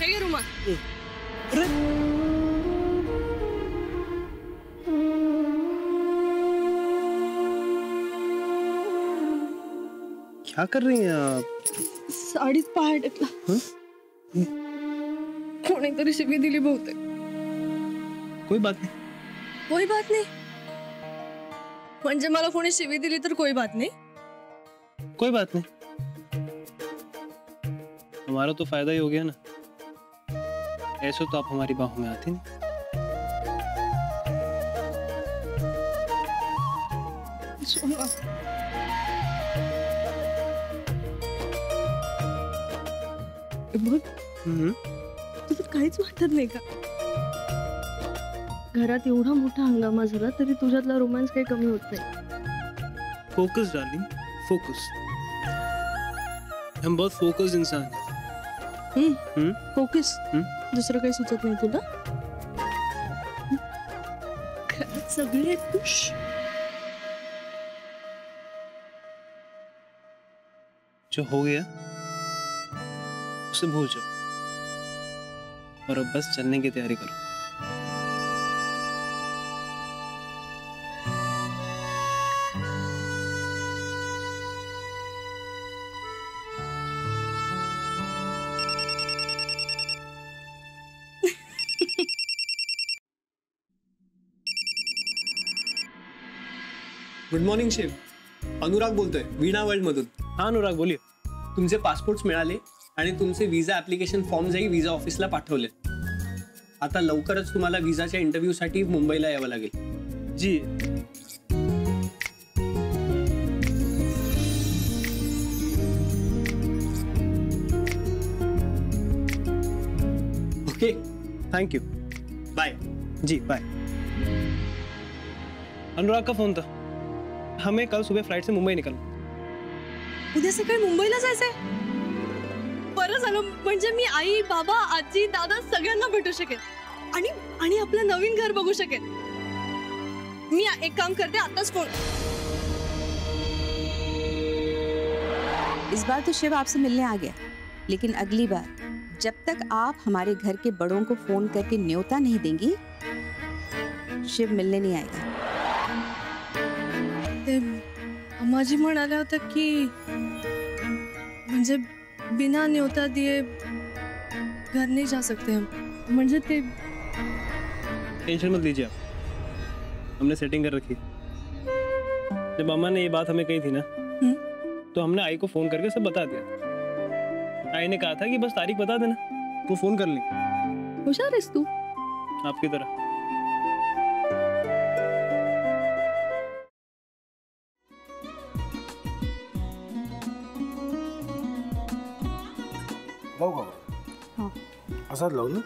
हे घे रुमाल. क्या कर रही हैं आप? साडीत पाय अडकला. कोणीतरी शिवी दिली बहुतेक. कोई बात नहीं. कोई बात नहीं म्हणजे मला कोणी शिवी दिली तर कोई बात नहीं. कोई बात नहीं, हमारा तो फायदा ही हो गया ना. ऐसे तो आप हमारी बाहों में आती नहीं. बघ, तुला काहीच वाटत नाही का? घरात एवढा मोठा हंगामा झाला तरी तुझ्यातला रोमांस काही कमी होत नाही. Focus darling, focus. हम बहुत फोकस्ड इंसान हैं. फोकस. दुसरं काही सुचत नाही तुला? सगळे खुश. जो हो गया उसे भूल जाओ और अब बस चलने की तैयारी करो. Good morning chef. अनुराग बोलतोय वीणा वर्ल्ड मधून. हाँ अनुराग बोलिए. तुमचे पासपोर्ट्स मिळाले आणि तुमचे विजा ऍप्लिकेशन फॉर्मही विजा ऑफिसला पाठवले. आता लवकरच तुम्हाला विजाच्या इंटरव्ह्यूसाठी मुंबईला यावं लागेल. जी. Okay, thank you. बाय. जी बाय. अनुराग का फोन था. हमें कल सुबह फ्लाइट से मुंबई निकलना. उद्या सकाळी मुंबईला जायचंय. बरं झालं, म्हणजे मी आई बाबा आजी दादा सगळ्यांना भेटू शकेल आणि आपलं नवीन घर बघू शकेल. मी एक काम करते, आताच फोन. इस बार तो शिव आपसे मिलने आ गया, लेकिन अगली बार जब तक आप हमारे घर के बड़ों को फोन करके न्योता नहीं देंगी, शिव मिलने नहीं आएगा. अम्माजी म्हणाल्या होत्या की म्हणजे बिना न्योता दिए घर नहीं जा सकते हम. म्हणजे ते. टेंशन मत लीजिए आप, हमने सेटिंग कर रखी. जब अम्मा ने ये बात हमें कही थी ना, तो हमने आई को फोन करके सब बता दिया. आई ने कहा था कि बस तारीख बता देना, वो फोन कर लेंगे. होशियार आहेस तू. आपकी तरह. लावू का? असाच लावू ना.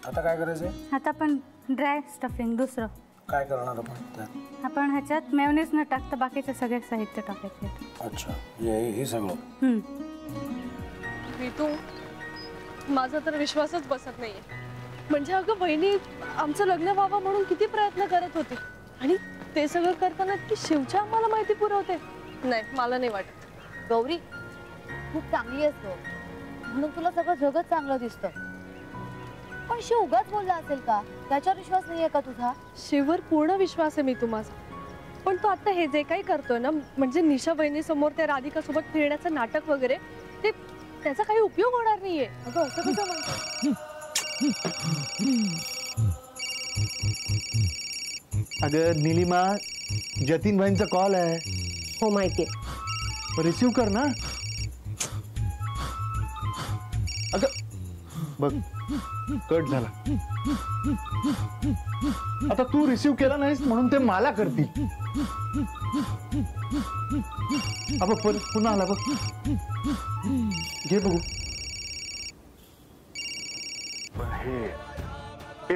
आता काय करायचंय? आता आपण ड्राय स्टफिंग दुसरं काय करणार आपण त्यात? आपण ह्याच्यात मेयोनीज न टाकता बाकीचे सगळे साहित्य टाकायचे. अच्छा, हे सगळं. तू माझा तर विश्वासच बसत नाहीये. म्हणजे अगं बहिणी आमचं लग्न व्हावं म्हणून किती प्रयत्न करत होती आणि ते सगळं करताना की शिवच्या आम्हाला माहिती पुरवते. नाही, मला नाही वाटत. गौरी खूप चांगली आहेस गं, म्हणून तुला सगळं जगत चांगलं दिसतं. पण शिव उगाच बोलला असेल का? त्याच्यावर विश्वास नाहीये का तुझा? शिववर पूर्ण विश्वास आहे मी माझा. पण तो आता हे जे काही करतोय ना, म्हणजे निशा बहिणी समोर त्या राधिका सोबत फिरण्याचं नाटक वगैरे, ते त्याचा काही उपयोग होणार नाहीये. अगं असं कसं म्हणतो? अगं नीलिमा, जतीन भाईंचा कॉल आहे. हो माहितीये. रिसीव्ह कर ना. अगं बघ, कट झाला. आता तू रिसीव्ह केला नाहीस म्हणून ते मला करतील. अब पुन्हा आला बघ. घे बघू. पण हे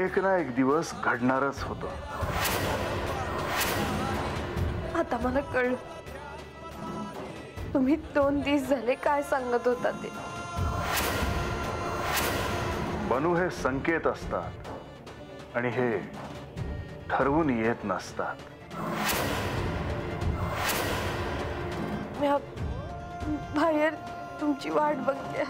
एक ना एक दिवस घडणारच होतं. आता मला कळलं तुम्ही 2 दिवस झाले काय सांगत होता ते. बनू हे संकेत असतात आणि हे ठरवून येत नसतात. मी बाहेर तुमची वाट बघते.